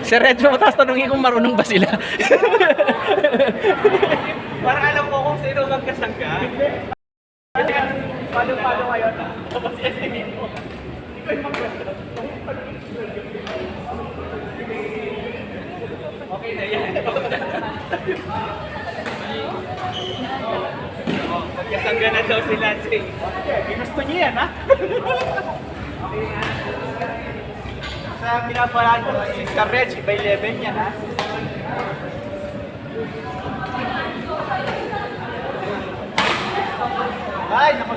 Sir Red, tapos tanongin kung marunong ba sila. Parang alam ko kung sino magkasangga. Kasi palo-palo ngayon ah. Tapos estimate mo. Hindi ko yung magkasangga. Okay na yan. Magkasangga na daw sila, Jay. Gusto niyo yan, ha? Sa pinapalaan ko, si Sir Reg, iba 11 yan, ha? Ay, naku.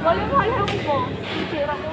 Wala ko. Sira ko.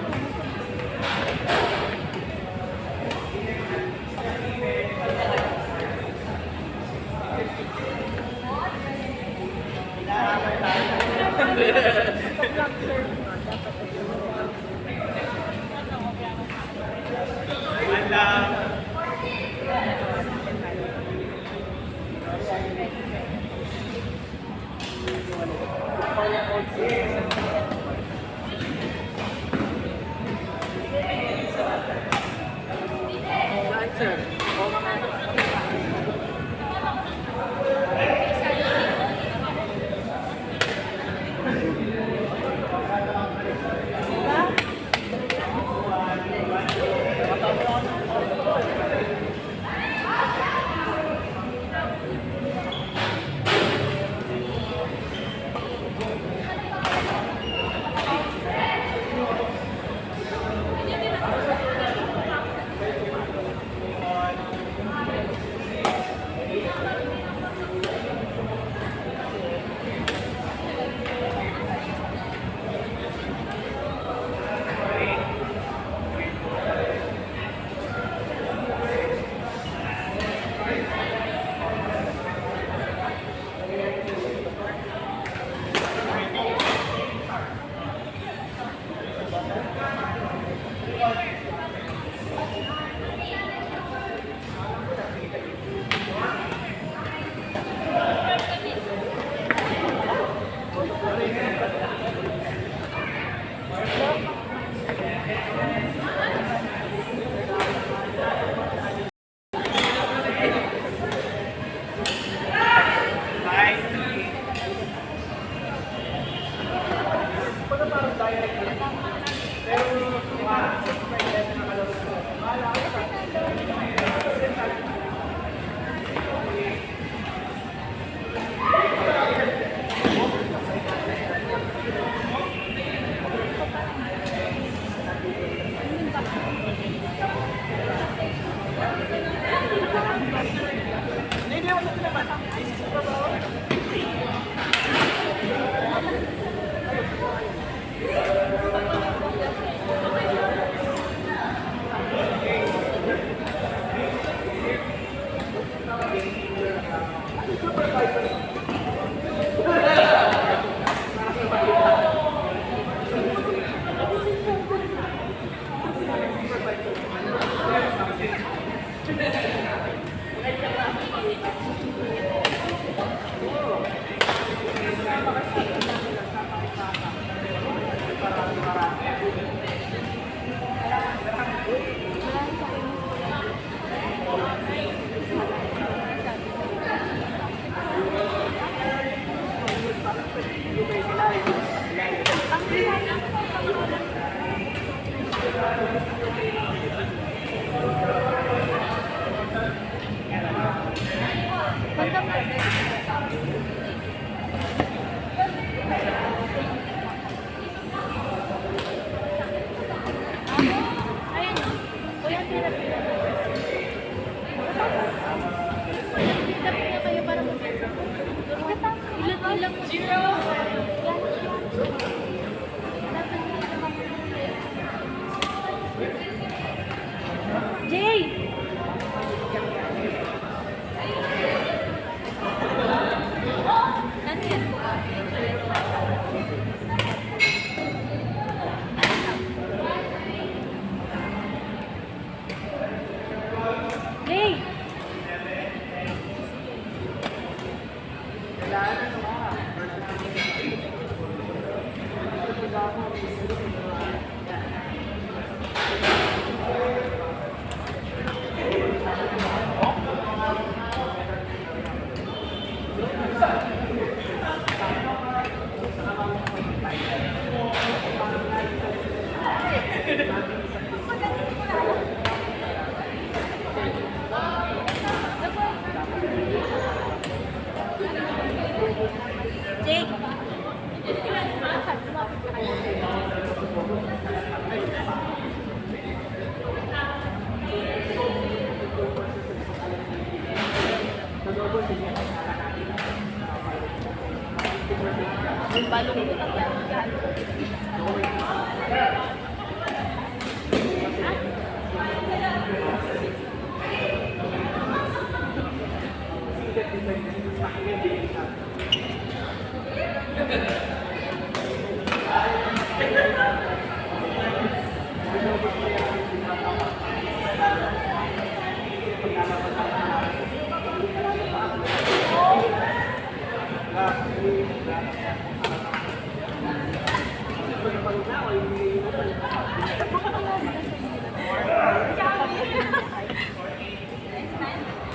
Balunggot ang yan.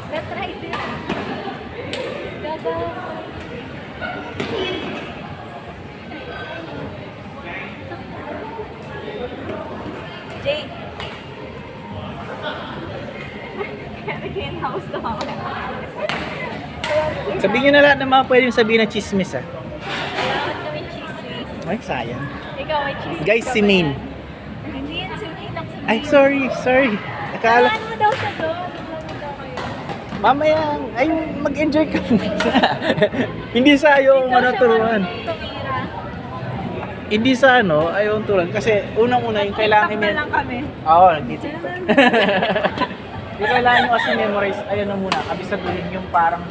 Let's try this. Gaga. Jay. Kaya house to ako. Sabihin nyo na lahat ng mga pwedeng sabihin ng chismis ah. Salamat kami chismis. Ay, sayang. Ikaw may chismis. Guys, ka si ba Maine. yan? Hindi yan, si Maine ang si Maine. Ay, sorry. Akala, Ano mo daw sa doon? Ano daw kayo? mamaya, ay, mag-enjoy ka muna. Hindi sa ayaw Hindi daw siya turuan. tumira. Hindi sa ayaw turuan. Kasi unang-una, yung kailangan TikTok na lang kami. Oo, nag-TikTok. Yung kailangan nyo kasi memorize, ayun na muna, kabisaduhin yung parang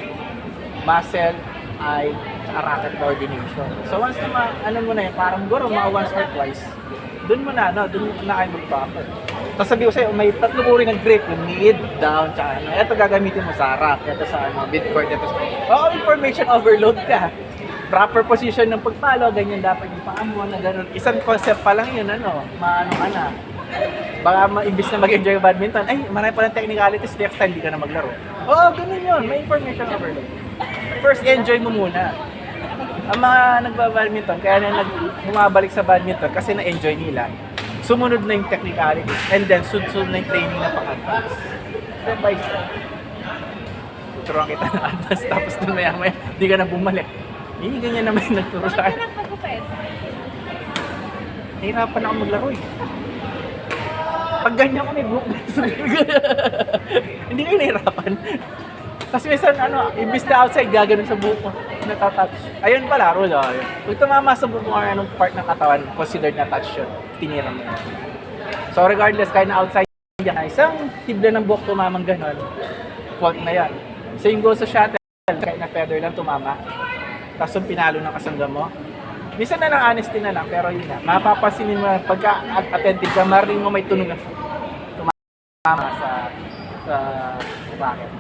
muscle, eye, saka racket coordination. So once na mo na yun, parang guro, mga once or twice, dun mo na kayo mag-buffer. Tapos sabi ko sa'yo, may tatlo uri ng grip, yung mid, down, tsaka ito gagamitin mo sa rack, ito sa midcourt, ito sa... information overload ka. Proper position ng pagpalo, ganyan dapat yung paa mo, na gano'n. Isang concept pa lang yun, maano ka na. Baka imbis na mag-enjoy yung badminton, ay, marami pa ng technicalities, next time di ka na maglaro. Oo, ganun yun, may information overload. First, enjoy mo muna. Ang mga nagbabadminton, kaya na bumabalik sa badminton kasi na-enjoy nila. Sumunod na yung technicalities and then sunod na yung training na pang-advance. Step by step. Turuan kita ng advance tapos doon maya-maya, di ka na bumalik. Hindi ganyan naman yung nagturo sa Bakit akin. ka nagpagupit? Nahirapan ako maglaro eh. Pag ganyan ko may buhok na hindi kayo nahirapan. Kasi minsan imbis na outside, gaganon sa buhok ko. Natatouch. Ayun pala, rule ayun. Pag tumama sa buhok mo anong part ng katawan, considered na touch yun. Tinira mo yun. So regardless, kahit na outside yan, isang tibla ng buhok tumamang ganon, fault na yan. Same goes sa shuttle, kahit na feather lang tumama. Tapos yung pinalo ng kasangga mo. Minsan na lang honesty na lang, pero yun na. Mapapansinin mo, pagka attentive ka, marinig mo may tunog na tumama sa racket.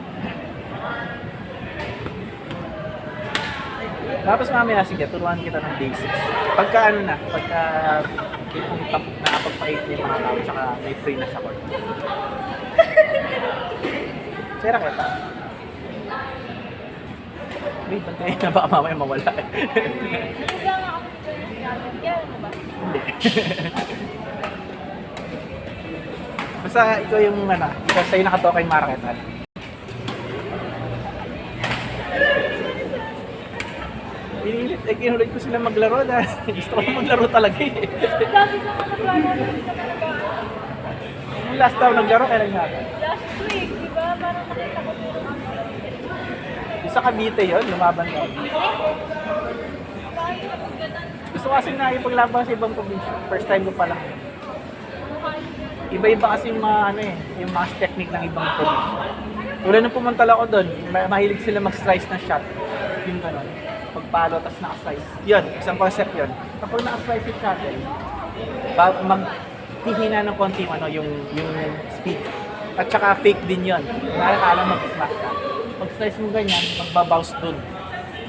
Tapos mamaya, sige, turuan kita ng basics. Pagka kung nakapagpahit niya yung mga tao, tsaka may free na sa court. Sira kita. Wait, bantay na baka mamaya mawala. Nagsiga nga ako ng yan, ano ba? Hindi. Basta ikaw yung ikaw sa'yo nakatoka yung maraketan. Kinulit ko sila maglaro dahil gusto ko maglaro talaga eh. Dami ko nga naglaro, dami ka talaga. Yung last time naglaro, kailan natin? Last week, di ba? Parang nakita ko dito ang Yung sa Cavite yun, lumaban ka. Gusto ko kasi nakipaglaban sa ibang probinsya. First time ko pa lang. Iba-iba kasi yung mga yung mga technique ng ibang probinsya. Tulad nung pumunta lang ako doon, mahilig sila mag-slice ng shot. Yung gano'n. Pagpalo, tapos naka-slice. Yun, isang concept yun. Kapag naka-slice yung shuttle, maghihina ng konti yung speed. At saka fake din yun. Nakakala mag-smash ka. Pag slice mo ganyan, magbabounce dun.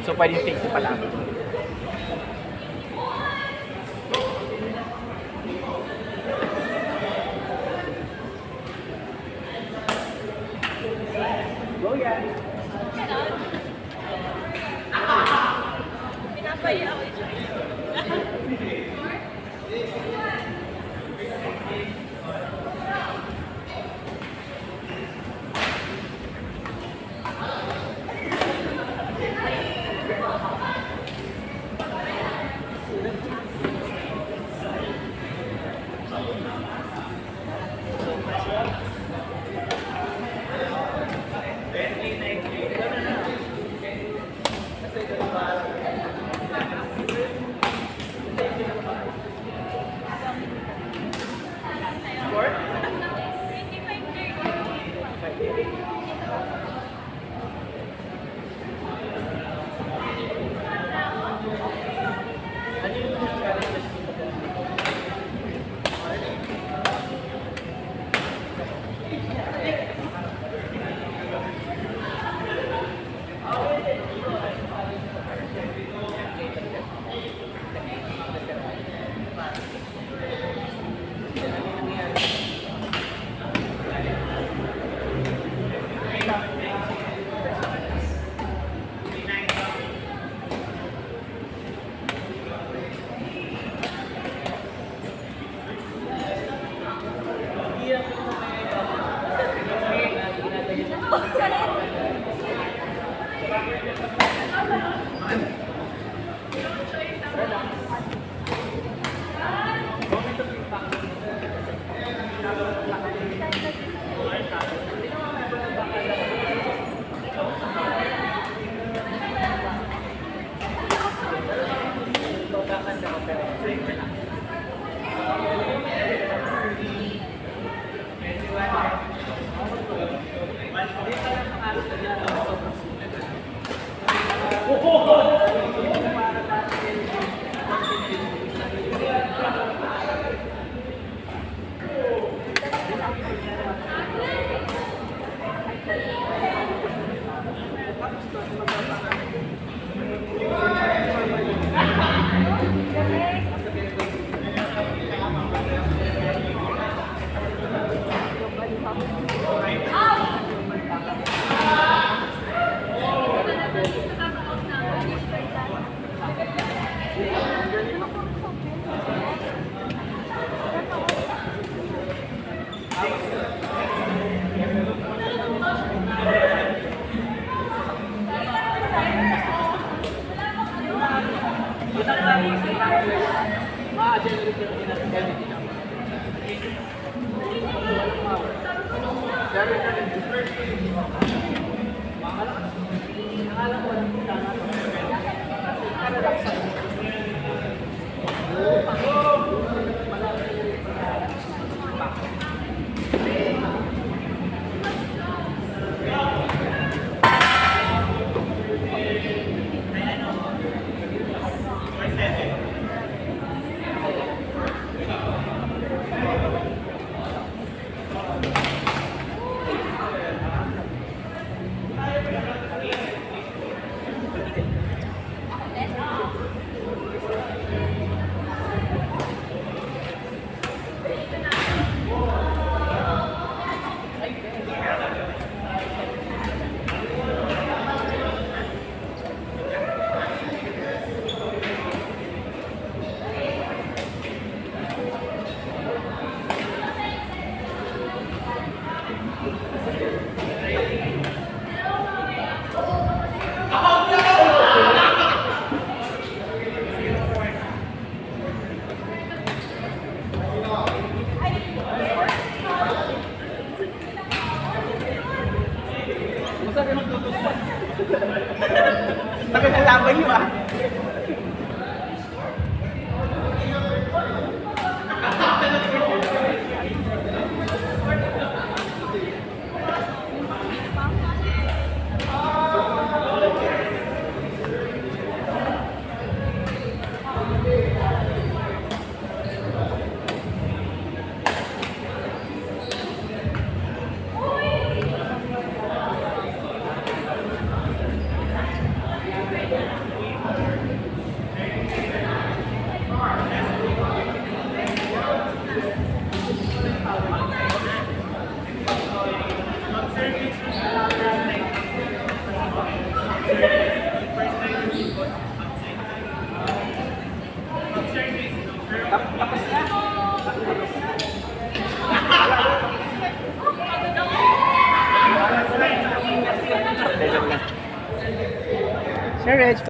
So pwede yung fake pa lang. Go yan! pinapaya ako. Tagal na laban nyo ah. Sir Reg,